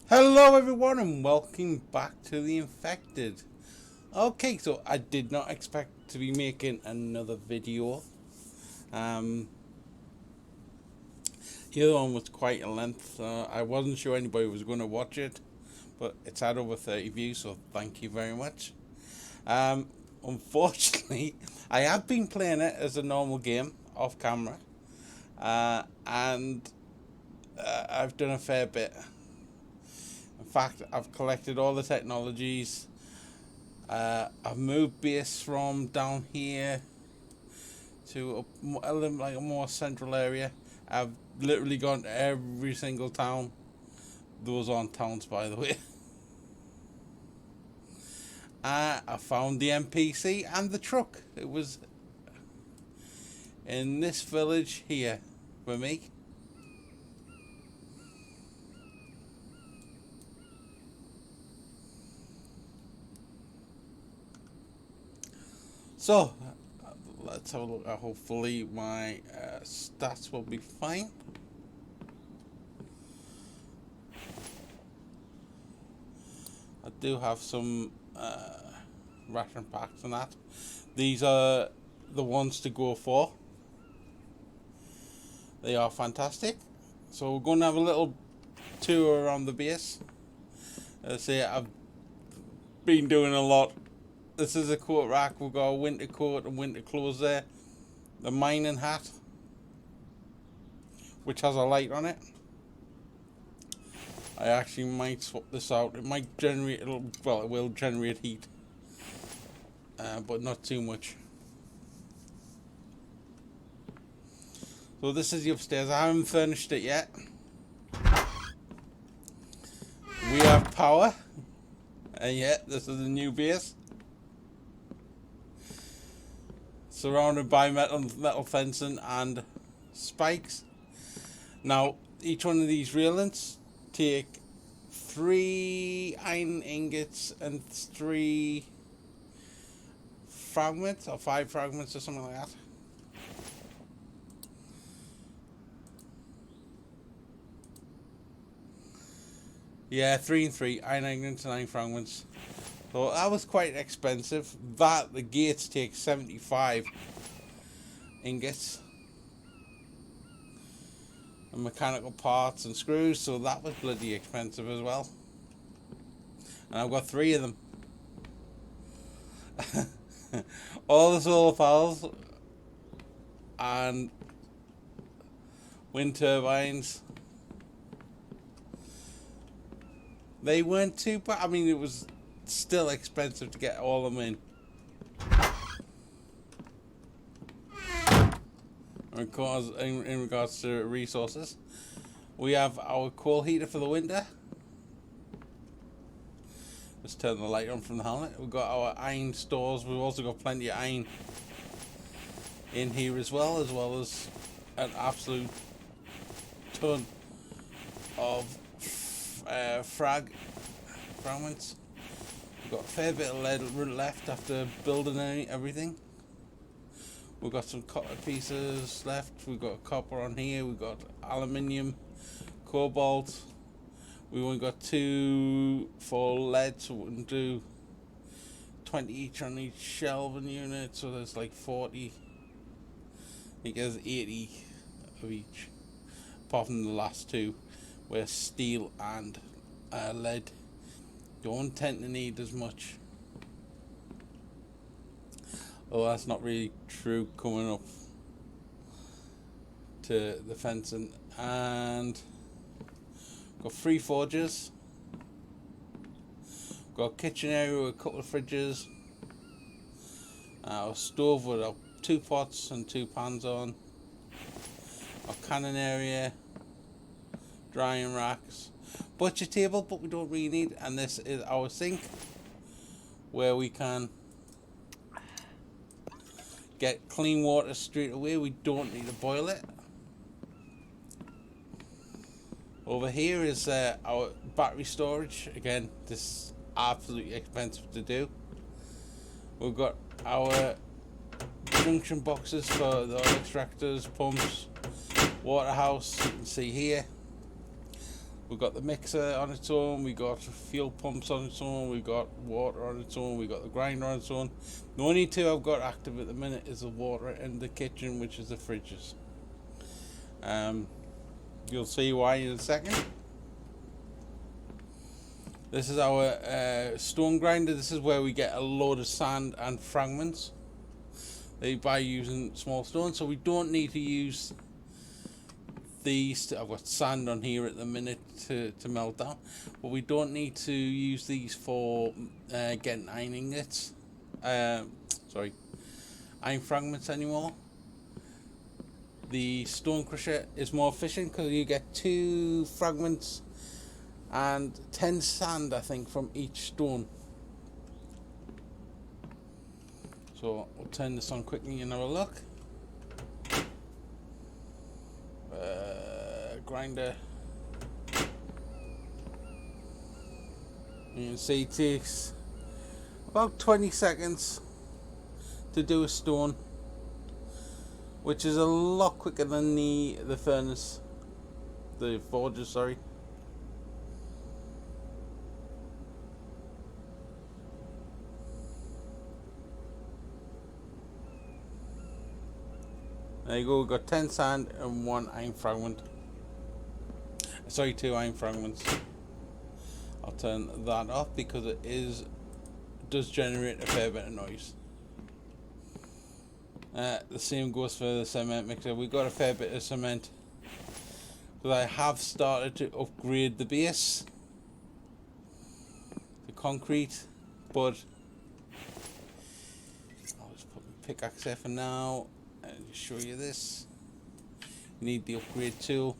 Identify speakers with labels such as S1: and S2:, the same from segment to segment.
S1: Hello everyone and welcome back to The Infected. Okay, so I did not expect to be making another video. The other one was quite a length. I wasn't sure anybody was going to watch it, but it's had over 30 views, so thank you very much. Unfortunately, I have been playing it as a normal game off camera, and I've done a fair bit. In fact, I've collected all the technologies. I've moved base from down here to a more central area. I've literally gone to every single town. Those aren't towns, by the way. I found the NPC and the truck. It was in this village here for me. So, let's have a look. Hopefully my stats will be fine. I do have some ration packs and that. These are the ones to go for. They are fantastic. So we're going to have a little tour around the base. As I say, I've been doing a lot. This is a coat rack. We've got a winter coat and winter clothes there. The mining hat, which has a light on it. I actually might swap this out. It might generate, it will generate heat, but not too much. So this is the upstairs. I haven't furnished it yet. We have power, and yet this is a new base. Surrounded by metal fencing and spikes. Now, each one of these railings take 3 iron ingots and 3 fragments, or 5 fragments or something like that. Yeah, 3 and 3 iron ingots and 9 fragments. So that was quite expensive. The gates take 75 ingots. And mechanical parts and screws, so that was bloody expensive as well. And I've got 3 of them. All the solar panels and wind turbines. They weren't too bad. I mean, it was still expensive to get all of them in. In regards to resources, we have our coal heater for the winter. Just turn the light on from the helmet. We've got our iron stores. We've also got plenty of iron in here as well as an absolute ton of fragments. We've got a fair bit of lead left after building everything. We've got some copper pieces left. We've got copper on here. We've got aluminium, cobalt. We've only got 2 for lead, so we can do 20 each on each shelving unit. So there's like 40. I think there's 80 of each, apart from the last 2, where steel and lead don't tend to need as much. Oh, that's not really true coming up to the fencing. And got 3 forges. Got a kitchen area with a couple of fridges. A stove with 2 pots and 2 pans on. A cannon area. Drying racks. Butcher table, but we don't really need. And this is our sink, where we can get clean water straight away. We don't need to boil it. Over here is our battery storage. Again, this is absolutely expensive to do. We've got our junction boxes for the oil extractors, pumps, water house. You can see here. We've got the mixer on its own, we got fuel pumps on its own, we got water on its own, we got the grinder on its own. The only two I've got active at the minute is the water and the kitchen, which is the fridges. You'll see why in a second. This is our stone grinder. This is where we get a load of sand and fragments by using small stones, so we don't need to use these. I've got sand on here at the minute to melt down, but we don't need to use these for getting iron ingots. Sorry, iron fragments anymore. The stone crusher is more efficient because you get 2 fragments and 10 sand, I think, from each stone. So we'll turn this on quickly and have a look. Grinder. You can see it takes about 20 seconds to do a stone, which is a lot quicker than the furnace, the forges, sorry. There you go, we've got 10 sand and 1 iron fragment. Sorry, 2 iron fragments. I'll turn that off because it does generate a fair bit of noise. The same goes for the cement mixer. We've got a fair bit of cement, but I have started to upgrade the base, the concrete, but I'll just put my pickaxe there for now and just show you this. You need the upgrade tool.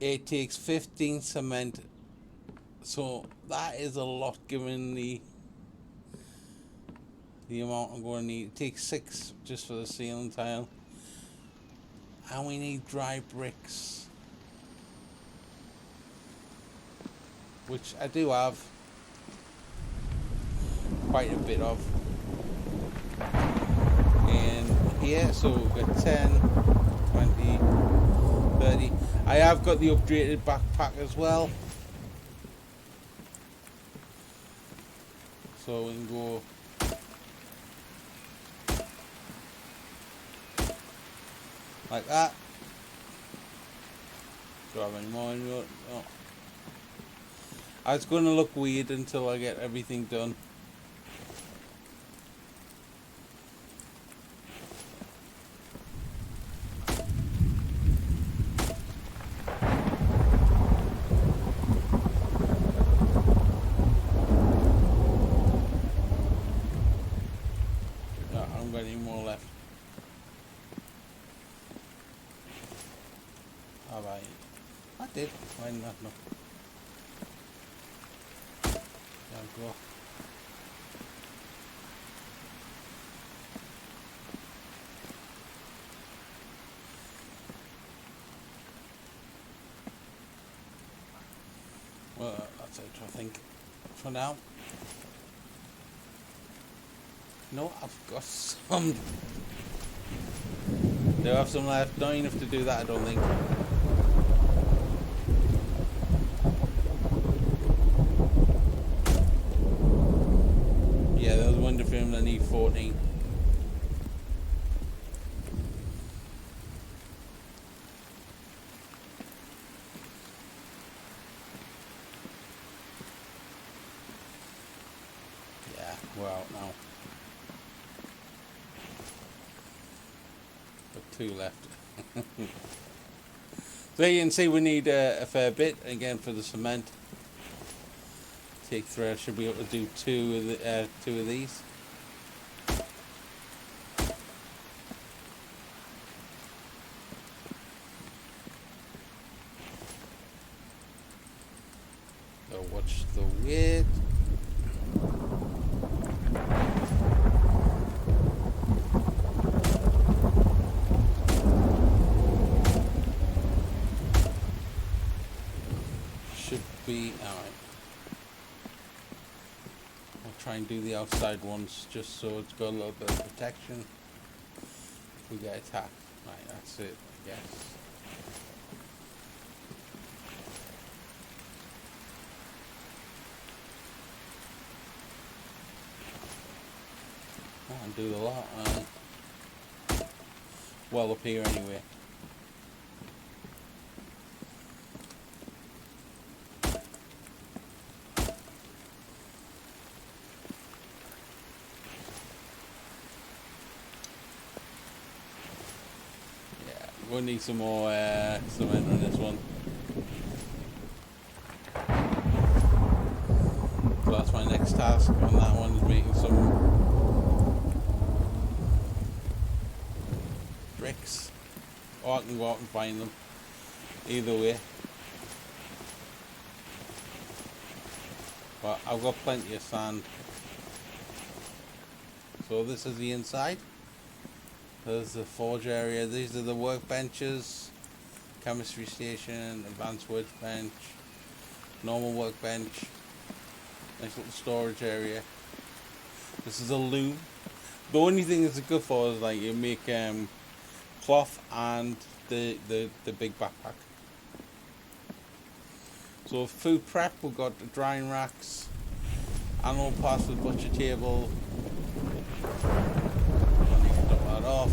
S1: It takes 15 cement, so that is a lot given the amount I'm going to need. It takes 6 just for the ceiling tile, and we need dry bricks, which I do have quite a bit of in here. So we've got 10, 20, 30. I have got the upgraded backpack as well, so we can go like that. Do I have any more in your? Oh. It's going to look weird until I get everything done. Any more left? Have I did. Why not? No. There we go. Well, that's it, I think, for now. No, I've got some. Do I have some left? Not enough to do that, I don't think. Yeah, there's one different. I need 14. Yeah, we're out now. 2 left. So you can see we need a fair bit again for the cement. Take 3. I should be able to do 2 of these. So watch the weight. Alright. I'll try and do the outside ones just so it's got a little bit of protection if we get attacked. Right, that's it. Yes. I can do a lot. Well up here anyway. Yeah, we're gonna need some more cement on this one. So that's my next task on that one, is making some bricks. Or I can go out and find them. Either way. But I've got plenty of sand. So this is the inside. There's the forge area. These are the workbenches. Chemistry station, advanced workbench, normal workbench. Nice little storage area. This is a loom. The only thing it's good for is like you make cloth and the big backpack. So food prep, we've got the drying racks, animal parts for the butcher table. I need to dump that off.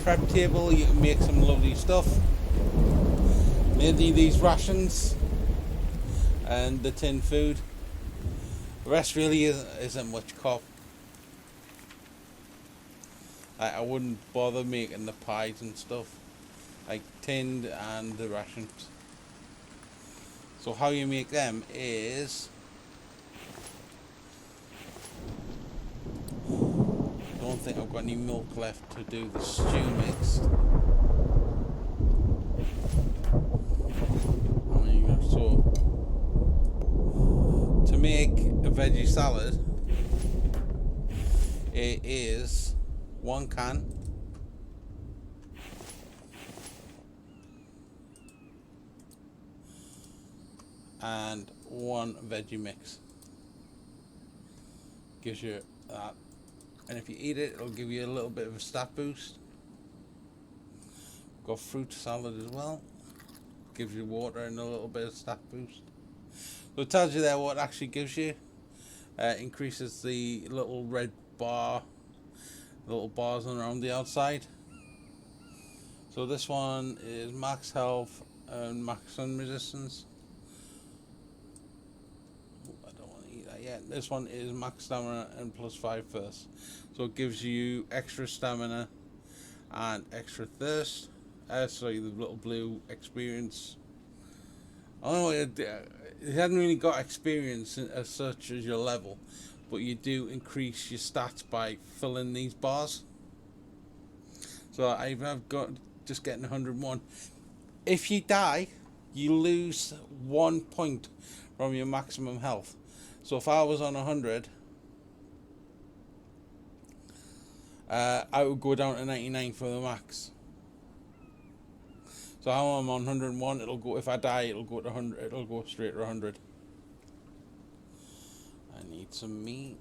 S1: Prep table, you can make some lovely stuff. Mainly these rations and the tin food. The rest really isn't much cop. I wouldn't bother making the pies and stuff, like tinned and the rations. So how you make them is, I don't think I've got any milk left to do the stew mix. So to make a veggie salad, it is 1 can and 1 veggie mix. Gives you that, and if you eat it, it'll give you a little bit of a stat boost. Got fruit salad as well. Gives you water and a little bit of stat boost. So it tells you there what it actually gives you. Increases the little red bar, little bars around the outside. So this one is max health and max sun resistance. I don't want to eat that yet. This one is max stamina and +5 thirst. So it gives you extra stamina and extra thirst. Sorry, the little blue experience. Oh, it hasn't really got experience as such as your level, but you do increase your stats by filling these bars. So I've got just getting 101. If you die, you lose 1 point from your maximum health. So if I was on 100, I would go down to 99 for the max. So how I'm on 101, it'll go. If I die, it'll go to 100. It'll go straight to 100. I need some meat.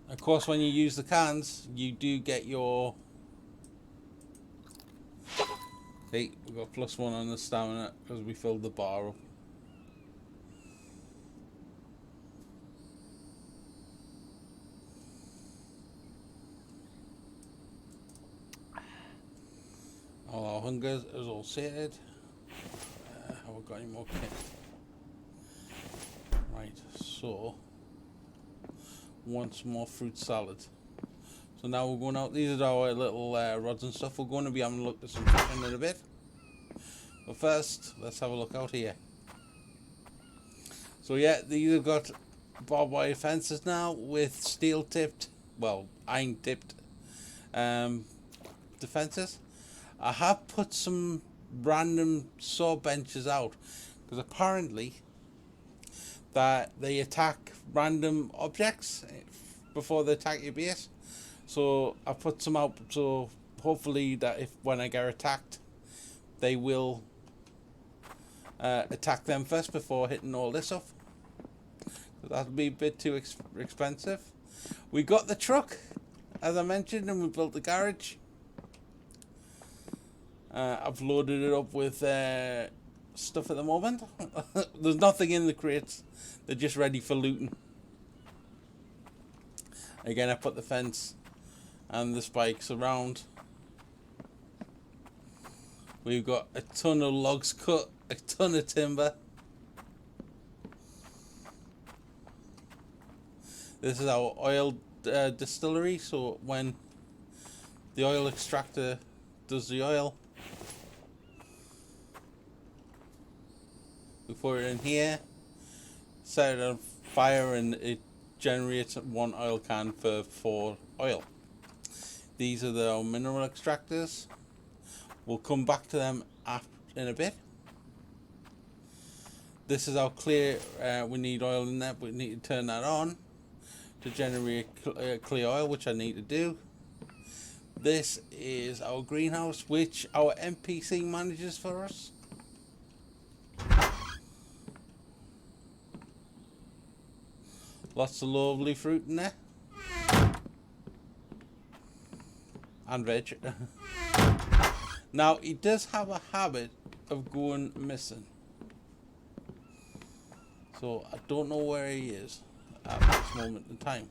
S1: Of course, when you use the cans, you do get your. Hey, we got +1 on the stamina because we filled the bar up. All our hunger is all sated. Have we got any more kit? Right, so once more fruit salad. So now we're going out. These are our little rods and stuff. We're going to be having a look at some chicken in a bit. But first, let's have a look out here. So yeah, these have got barbed wire fences now with steel tipped, well, iron tipped defences. I have put some random saw benches out because apparently that they attack random objects before they attack your base. So I put some out so hopefully that if when I get attacked, they will attack them first before hitting all this off. That'll be a bit too expensive. We got the truck, as I mentioned, and we built the garage. I've loaded it up with stuff at the moment. There's nothing in the crates. They're just ready for looting. Again, I put the fence and the spikes around. We've got a ton of logs cut, a ton of timber. This is our oil distillery, so when the oil extractor does the oil, we put it in here, set it on fire, and it generates 1 oil can for 4 oil. These are the mineral extractors. We'll come back to them in a bit. This is our clear. We need oil in there, but we need to turn that on to generate clear oil, which I need to do. This is our greenhouse, which our NPC manages for us. Lots of lovely fruit in there. And veg. Now, he does have a habit of going missing. So, I don't know where he is at this moment in time.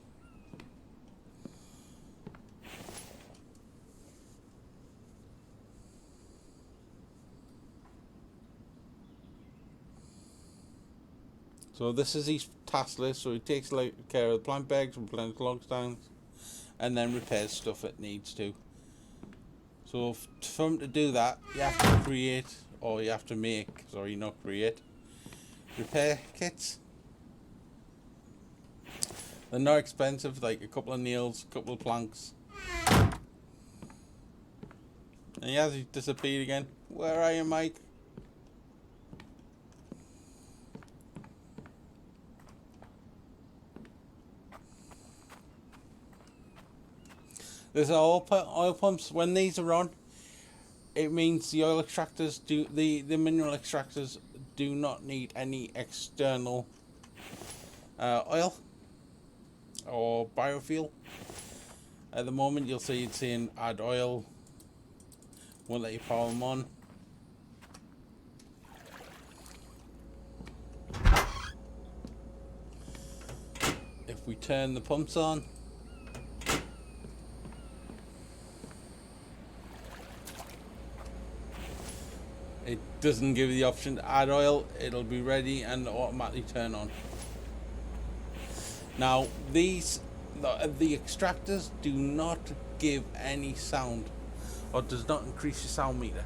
S1: So this is his task list. So he takes care of the plant bags and plant log stands, and then repairs stuff it needs to. So for him to do that, you have to create, or you have to make, sorry, not create, repair kits. They're not expensive, like a couple of nails, a couple of planks. And he has disappeared again. Where are you, Mike? There's oil pumps. When these are on, it means the oil extractors the mineral extractors do not need any external oil or biofuel. At the moment, you'll see it's saying add oil. Won't let you power them on. If we turn the pumps on, it doesn't give you the option to add oil. It'll be ready and automatically turn on. Now, the extractors do not give any sound, or does not increase your sound meter.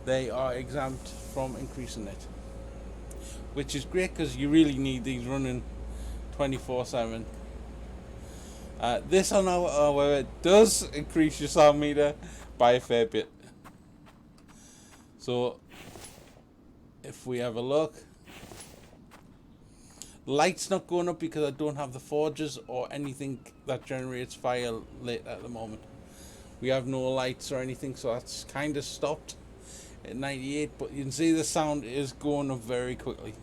S1: They are exempt from increasing it, which is great because you really need these running 24/7. This, however, does increase your sound meter by a fair bit. So if we have a look, light's not going up because I don't have the forges or anything that generates fire lit at the moment. We have no lights or anything, so that's kind of stopped at 98, but you can see the sound is going up very quickly.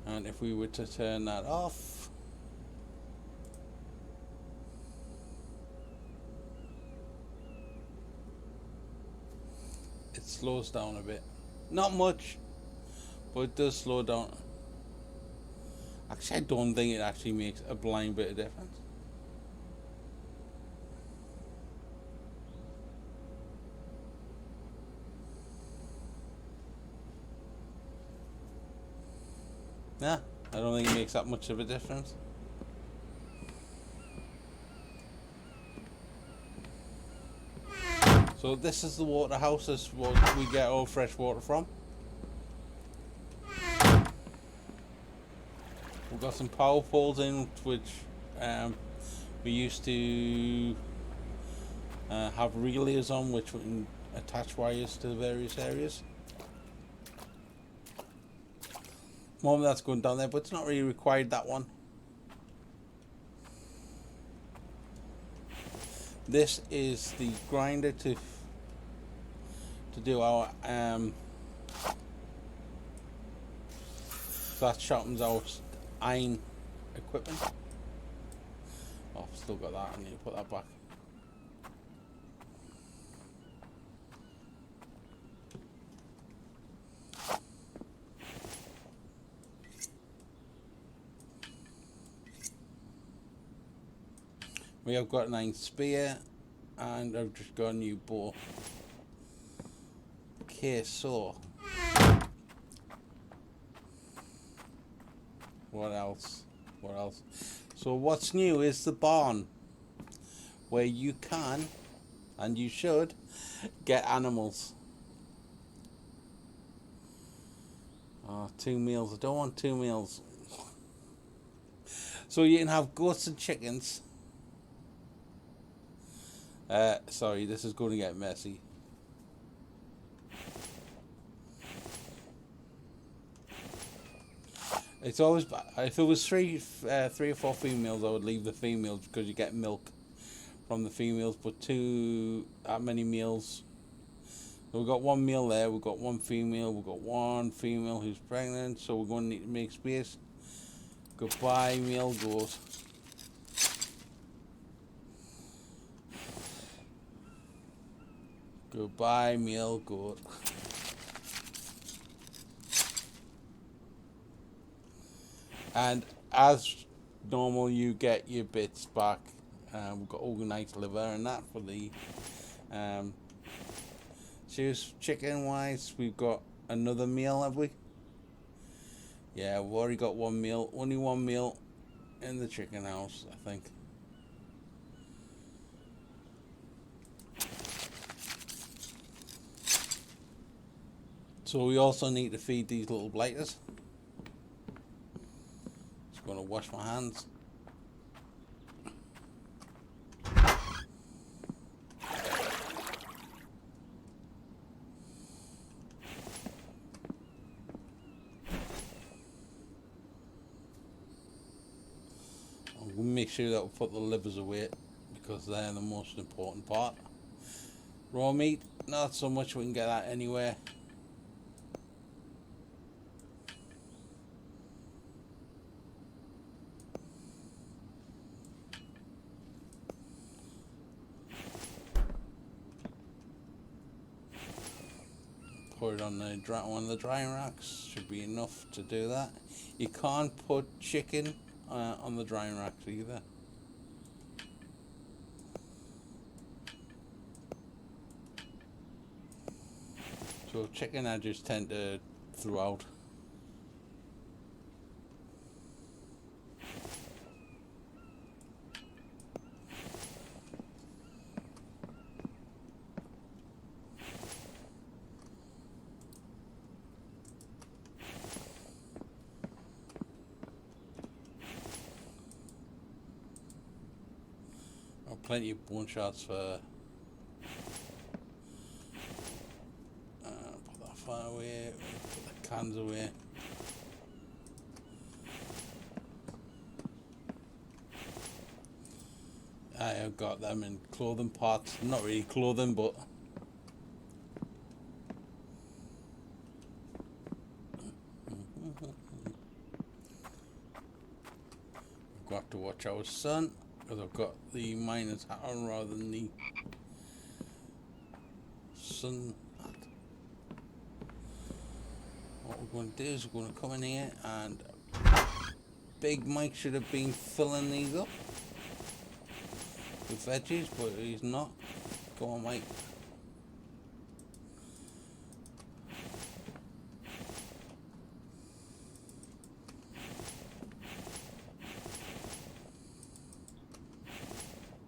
S1: And if we were to turn that off, it slows down a bit. Not much, but it does slow down. Actually, I don't think it actually makes a blind bit of difference. Nah, I don't think it makes that much of a difference. So this is the water house. This is what we get our fresh water from. We've got some power poles in, which we used to have relays on, which we can attach wires to various areas. Moment that's going down there, but it's not really required, that one. This is the grinder to do our that sharpens our iron equipment. Oh, I've still got that. I need to put that back. We have got an iron spear, and I've just got a new bow. Okay, so what else? What else? So what's new is the barn, where you can, and you should, get animals. Oh, 2 meals. I don't want 2 meals. So you can have goats and chickens. Sorry, this is going to get messy. It's always, if it was three or four females, I would leave the females because you get milk from the females. But that many meals. So we've got 1 meal there. We've got 1 female. We've got 1 female who's pregnant. So we're going to need to make space. Goodbye, male goat. Goodbye, male goat. And as normal, you get your bits back. We've got organized liver and that for the cheers. Chicken wise, we've got another meal, have we? Yeah, we've already got 1 meal. Only 1 meal in the chicken house, I think. So we also need to feed these little blighters. Just gonna wash my hands. We'll make sure that we put the livers away because they're the most important part. Raw meat, not so much. We can get that anywhere. Put it on one of the drying racks. Should be enough to do that. You can't put chicken on the drying racks either. So chicken I just tend to throw out. Plenty of bone shots for put that far away, put the cans away. I have got them in clothing parts, not really clothing, but we've got to watch our son. Because I've got the miner's hat on rather than the sun hat. What we're going to do is we're going to come in here, and Big Mike should have been filling these up with veggies, but he's not. Go on, Mike.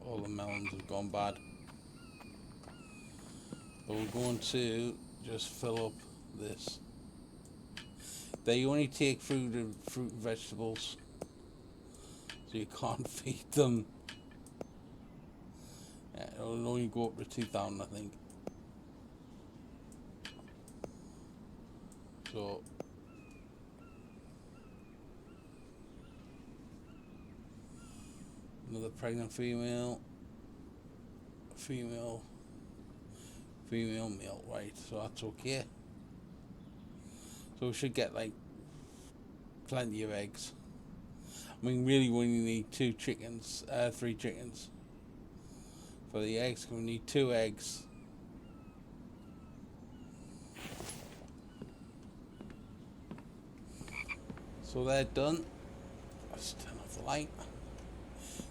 S1: All the melons have gone bad. But we're going to just fill up this. They only take fruit and vegetables, so you can't feed them. Yeah, it'll only go up to 2,000, I think. So another pregnant female. female, male, right? So that's okay. So we should get like plenty of eggs. I mean, really, we only need 3 chickens for the eggs. We need 2 eggs. So they're done. Let's turn off the light.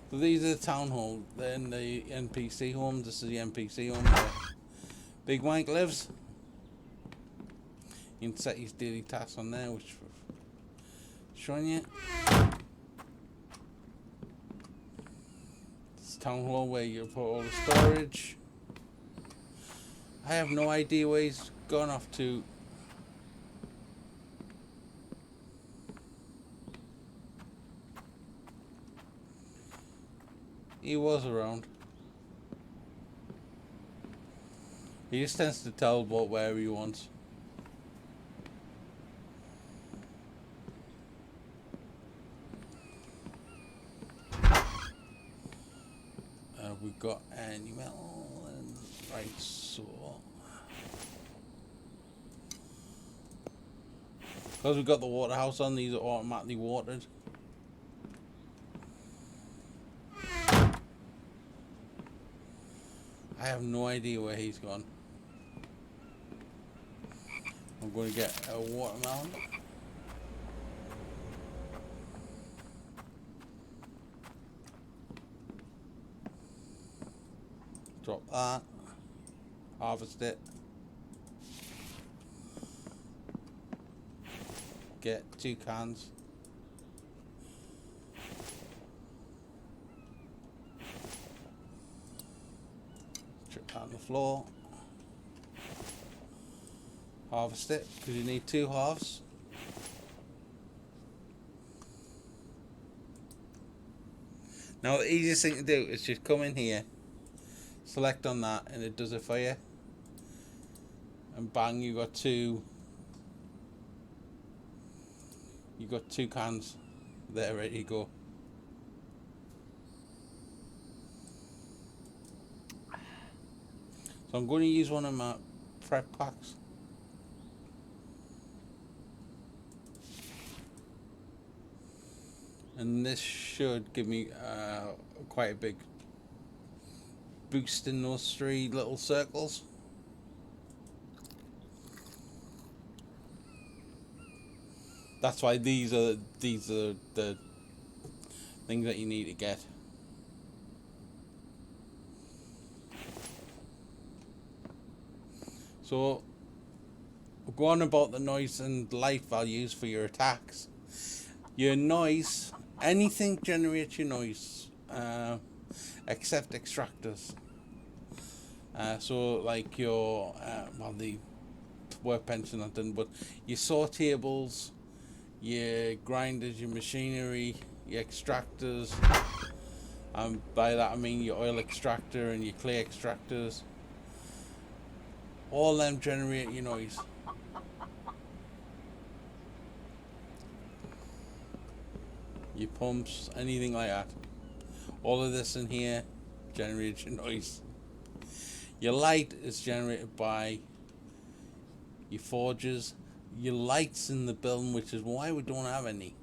S1: So these are the town homes. Then the NPC homes. This is the NPC home where Big Mike lives. You can set his daily tasks on there, which we're showing you. This town hall where you put all the storage. I have no idea where he's gone off to. He was around. He just tends to teleport wherever he wants. We've got animal and right, so because we've got the water house on, these are automatically watered. I have no idea where he's gone. I'm going to get a watermelon. Drop that. Harvest it. Get 2 cans. Chuck that on the floor. Harvest it, because you need 2 halves. Now the easiest thing to do is just come in here, select on that, and it does it for you. And bang, you got 2. You got 2 cans there ready to go. So I'm going to use one of my prep packs. And this should give me quite a big boost in those 3 little circles. That's why these are the things that you need to get. So we'll go on about the noise and life values for your attacks. Your noise, anything generates your noise, except extractors. So like your well, the workbench not done, but your saw tables, your grinders, your machinery, your extractors. By that I mean your oil extractor and your clay extractors. All them generate your noise. Your pumps, anything like that. All of this in here generates your noise. Your light is generated by your forges. Your lights in the building, which is why we don't have any.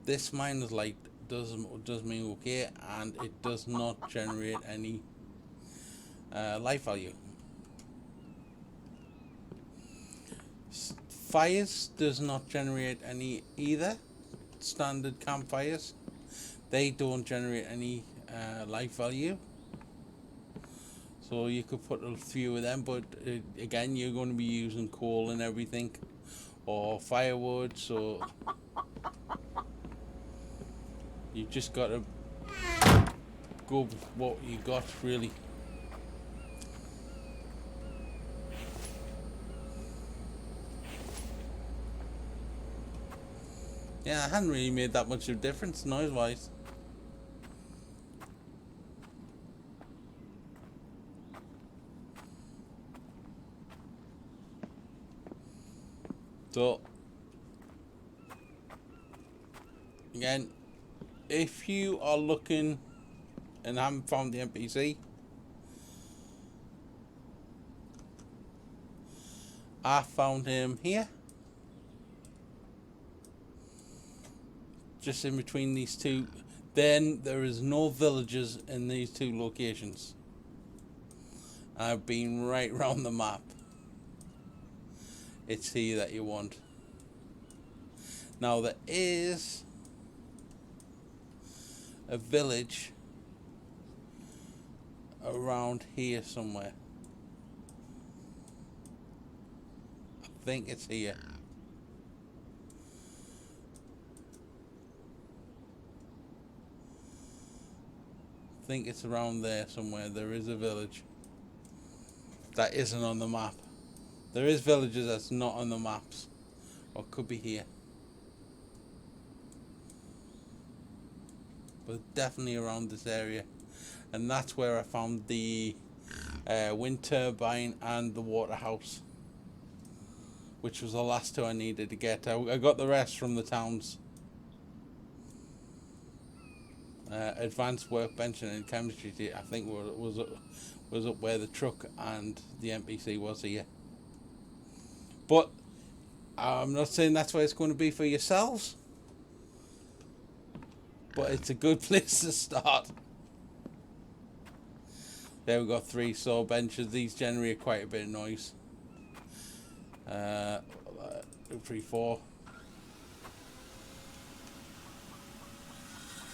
S1: This miner's light does mean okay, and it does not generate any life value. Fires does not generate any either. Standard campfires, they don't generate any life value. So you could put a few of them, but again, you're going to be using coal and everything, or firewood. So you just got to go with what you got, really. Yeah, I hadn't really made that much of a difference noise-wise. So, again, if you are looking and I haven't found the NPC. I found him here. Just in between these two. Then there is no villages in these two locations. I've been right round the map. It's here that you want. Now there is a village around here somewhere. I think it's here. I think it's around there somewhere. There is a village that isn't on the map. There is villages that's not on the maps. Or could be here. But definitely around this area. And that's where I found the wind turbine and the water house, which was the last two I needed to get. I got the rest from the towns. Advanced workbench and chemistry, I think was up where the truck and the NPC was here. But I'm not saying that's where it's going to be for yourselves, but it's a good place to start. There we got 3 saw benches. These generate quite a bit of noise. 2, 3, 4.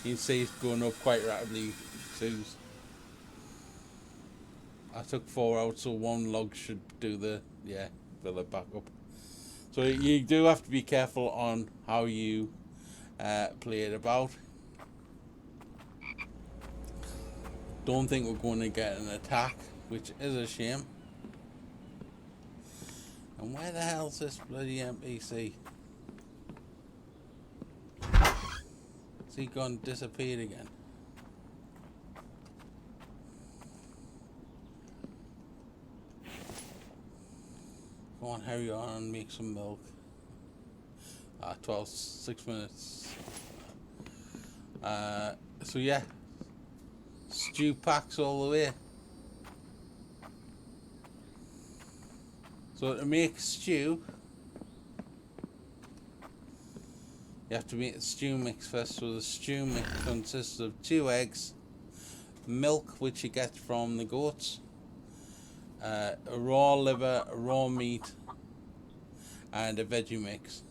S1: You can see it's going up quite rapidly. 2s. I took 4 out, so 1 log should do the fill it back up. So you do have to be careful on how you play it about. Don't think we're going to get an attack, which is a shame. And where the hell's this bloody NPC? Is he gone disappeared again? Go on, hurry on and make some milk. 6 minutes. So yeah, stew packs all the way. So to make stew, you have to make the stew mix first. So the stew mix consists of 2 eggs, milk which you get from the goats, a raw liver, a raw meat, and a veggie mix.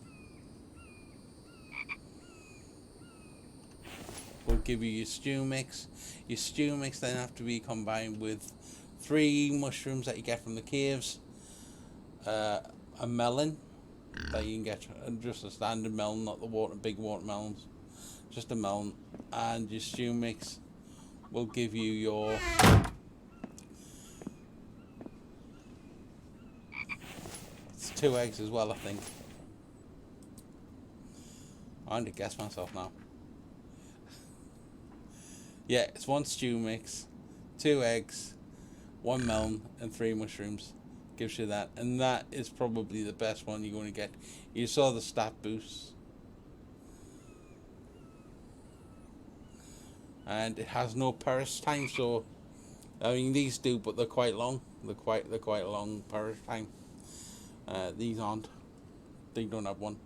S1: Will give you your stew mix. Your stew mix then have to be combined with 3 mushrooms that you get from the caves, a melon that you can get, just a standard melon, not the big watermelons, just a melon, and your stew mix will give you your it's 2 eggs as well, I think. I'm going to guess myself now. Yeah, it's 1 stew mix, 2 eggs, 1 melon, and 3 mushrooms. Gives you that, and that is probably the best one you're going to get. You saw the stat boosts, and it has no perish time. So, I mean, these do, but they're quite long. They're quite long perish time. These aren't. They don't have one.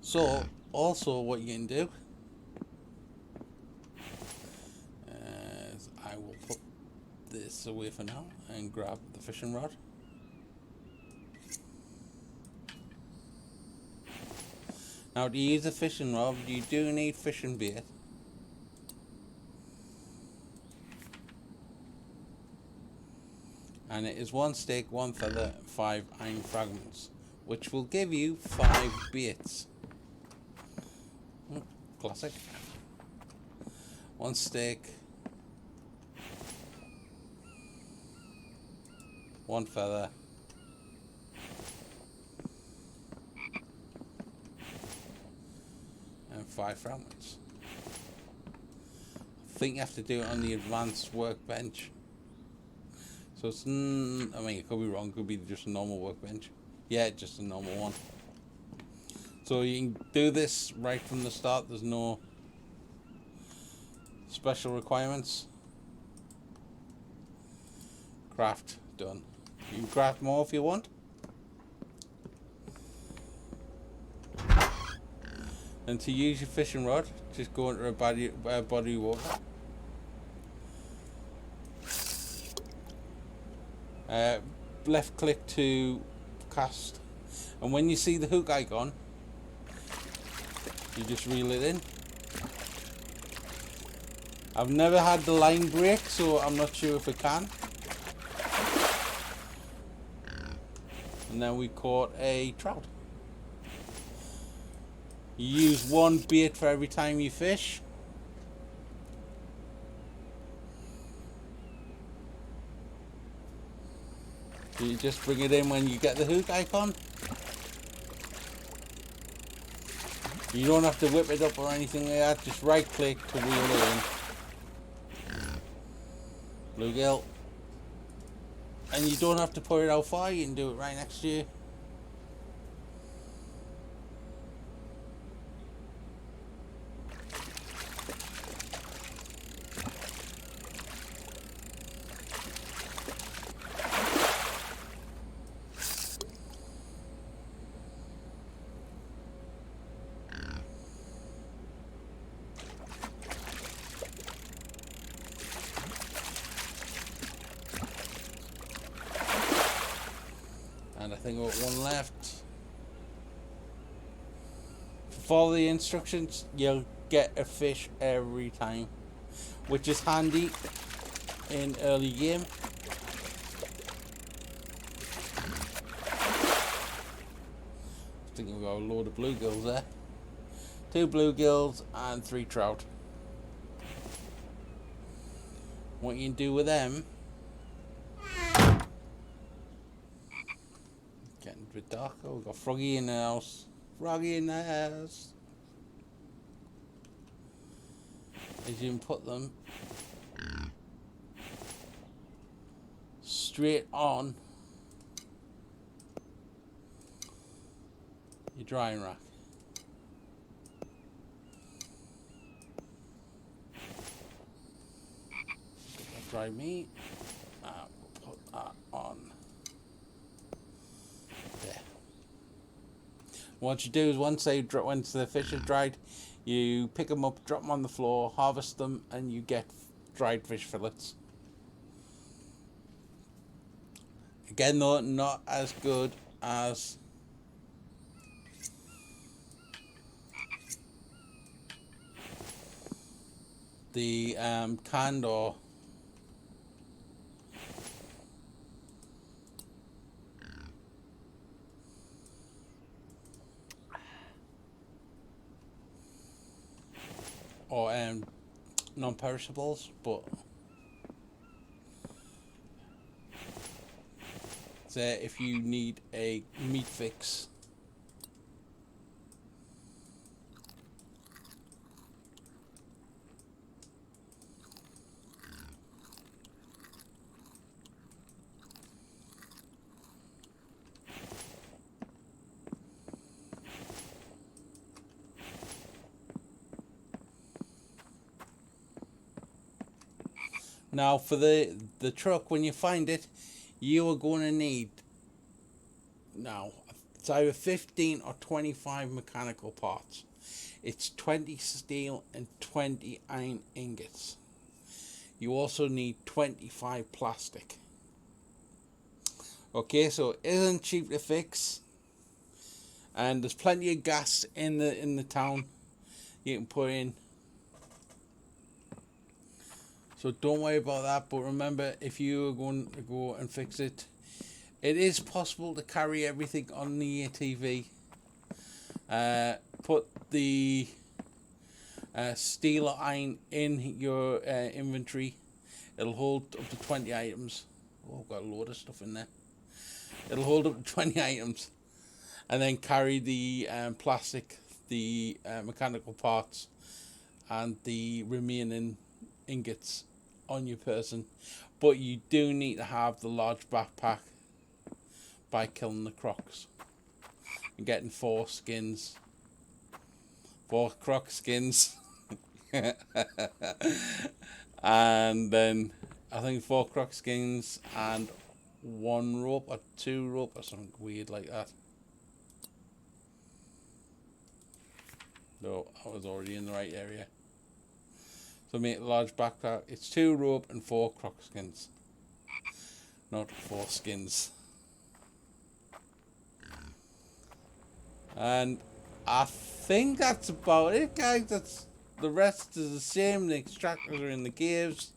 S1: So, also, what you can do is I will put this away for now and grab the fishing rod. Now to use a fishing rod you do need fishing bait. And it is 1 stick, 1 feather, 5 iron fragments, which will give you 5 baits. Classic. 1 stick, 1 feather, and 5 fragments. I think you have to do it on the advanced workbench. So it's, I mean, it could be wrong, it could be just a normal workbench. Yeah, just a normal one. So you can do this right from the start, there's no Special requirements. Craft. Done. You can craft more if you want. And to use your fishing rod, just go into a body of water. Left click to cast. And when you see the hook icon, you just reel it in. I've never had the line break, so I'm not sure if it can. And then we caught a trout. You use one bait for every time you fish. You just bring it in when you get the hook icon. You don't have to whip it up or anything like that. Just right click to reel it in. Bluegill. And you don't have to put it out far. You can do it right next to you. And I think I've got one left. Follow the instructions, you'll get a fish every time, which is handy in early game. I think we've got a load of bluegills there. 2 bluegills and 3 trout. What you can do with them, getting a bit darker. We've got Froggy in the house. Froggy in the house. Is you can put them straight on your drying rack. Dry meat. We'll put that on there. What you do is once the fish are dried, you pick them up, drop them on the floor, harvest them, and you get dried fish fillets. Again, though, not as good as the canned or non-perishables, but say if you need a meat fix, now for the truck, when you find it, you are going to need, now it's either 15 or 25 mechanical parts. It's 20 steel and 20 iron ingots. You also need 25 plastic. Okay, so it isn't cheap to fix, and there's plenty of gas in the town you can put in. So don't worry about that, but remember, if you are going to go and fix it, it is possible to carry everything on the ATV. Put the steel or iron in your inventory. It'll hold up to 20 items. Oh, I've got a load of stuff in there. It'll hold up to 20 items. And then carry the plastic, the mechanical parts, and the remaining ingots on your person. But you do need to have the large backpack by killing the crocs and getting 4 croc skins. And then I think 4 croc skins and 1 rope or 2 rope or something weird like that. No, I was already in the right area. So make a large backpack. It's 2 rope and 4 croc skins. Not 4 skins. And I think that's about it, guys. That's the rest is the same. The extractors are in the caves.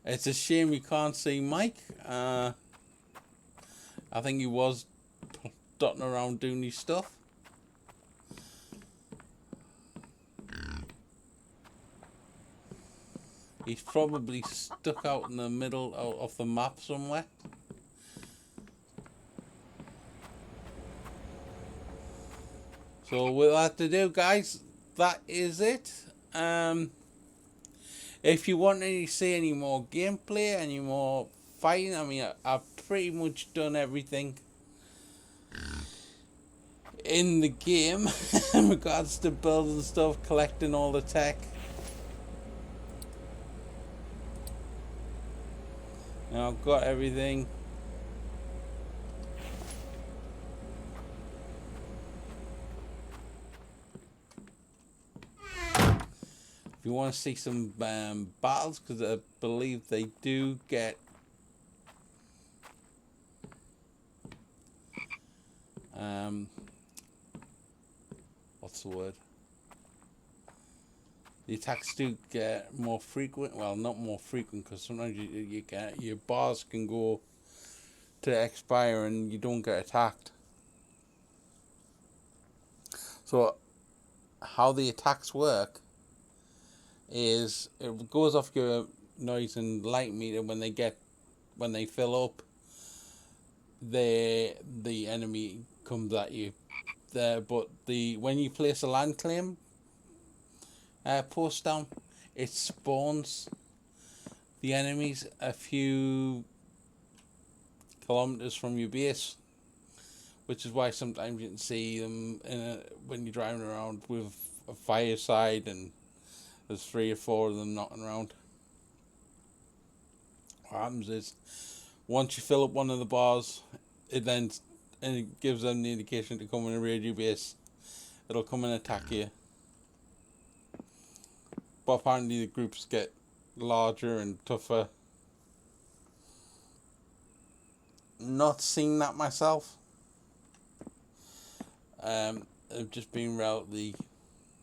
S1: It's a shame you can't see Mike. I think he was dotting around doing his stuff. He's probably stuck out in the middle of the map somewhere. So with that to do, guys, that is it. If you want to see any more gameplay, any more fighting, I mean, I've pretty much done everything in the game in regards to building stuff, collecting all the tech. Now I've got everything. If you want to see some battles, because I believe they do get what's the word? The attacks do get more frequent. Well, not more frequent, because sometimes you get your bars can go to expire and you don't get attacked. So how the attacks work is it goes off your noise and light meter when they fill up. The enemy comes at you there, but when you place a land claim post down, it spawns the enemies a few kilometers from your base, which is why sometimes you can see them when you're driving around with a fireside and there's 3 or 4 of them knocking around. What happens is, once you fill up one of the bars, it gives them the indication to come and raid your base. It'll come and attack you. But apparently the groups get larger and tougher. Not seen that myself. I've just been relatively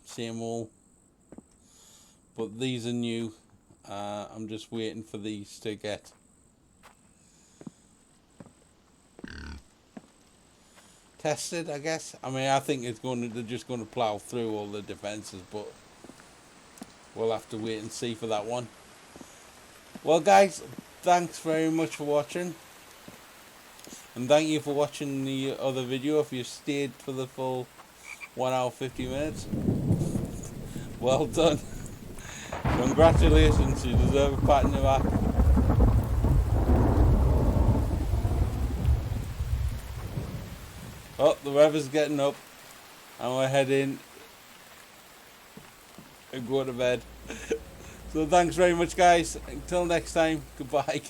S1: same old. But these are new. I'm just waiting for these to get tested, I guess. I mean, I think they're just going to plow through all the defenses, but we'll have to wait and see for that one. Well, guys, thanks very much for watching, and thank you for watching the other video. If you stayed for the full 1 hour 50 minutes, well done. Congratulations, you deserve a pat on the back. Oh, the weather's getting up, and we're heading and go to bed. So thanks very much, guys. Until next time, goodbye.